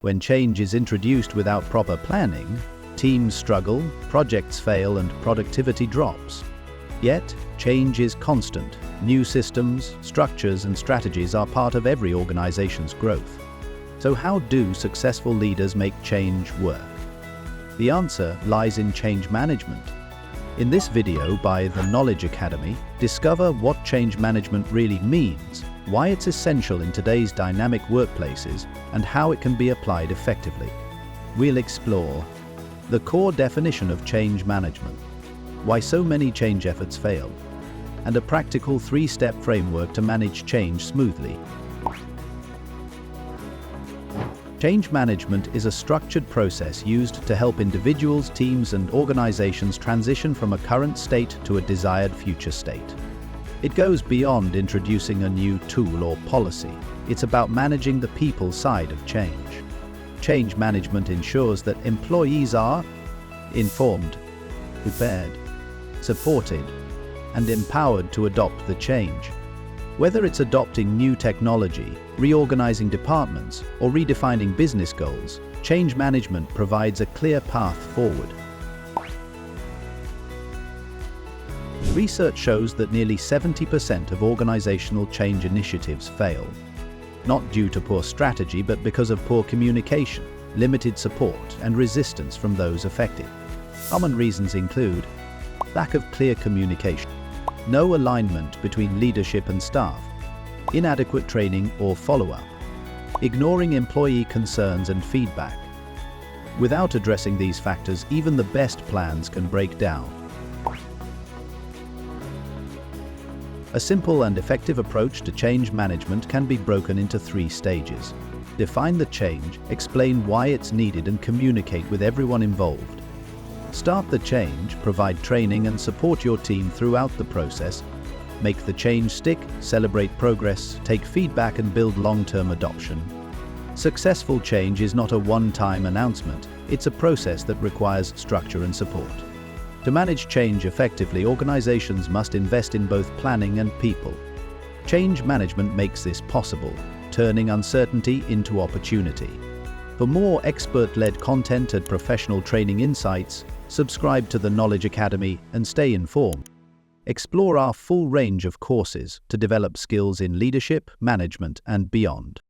When change is introduced without proper planning, teams struggle, projects fail, and productivity drops. Yet, change is constant. New systems, structures, and strategies are part of every organization's growth. So how do successful leaders make change work? The answer lies in change management. In this video by the Knowledge Academy, discover what change management really means, why it's essential in today's dynamic workplaces, and how it can be applied effectively. We'll explore the core definition of change management, why so many change efforts fail, and a practical three-step framework to manage change smoothly. Change management is a structured process used to help individuals, teams, and organizations transition from a current state to a desired future state. It goes beyond introducing a new tool or policy. It's about managing the people side of change. Change management ensures that employees are informed, prepared, supported, and empowered to adopt the change. Whether it's adopting new technology, reorganizing departments, or redefining business goals, change management provides a clear path forward. Research shows that nearly 70% of organizational change initiatives fail, not due to poor strategy but because of poor communication, limited support, and resistance from those affected. Common reasons include lack of clear communication, no alignment between leadership and staff, inadequate training or follow-up, ignoring employee concerns and feedback. Without addressing these factors, even the best plans can break down. A simple and effective approach to change management can be broken into 3 stages. Define the change, explain why it's needed, and communicate with everyone involved. Start the change, provide training, and support your team throughout the process. Make the change stick, celebrate progress, take feedback, and build long-term adoption. Successful change is not a one-time announcement. It's a process that requires structure and support. To manage change effectively, organizations must invest in both planning and people. Change management makes this possible, turning uncertainty into opportunity. For more expert-led content and professional training insights, subscribe to the Knowledge Academy and stay informed. Explore our full range of courses to develop skills in leadership, management, and beyond.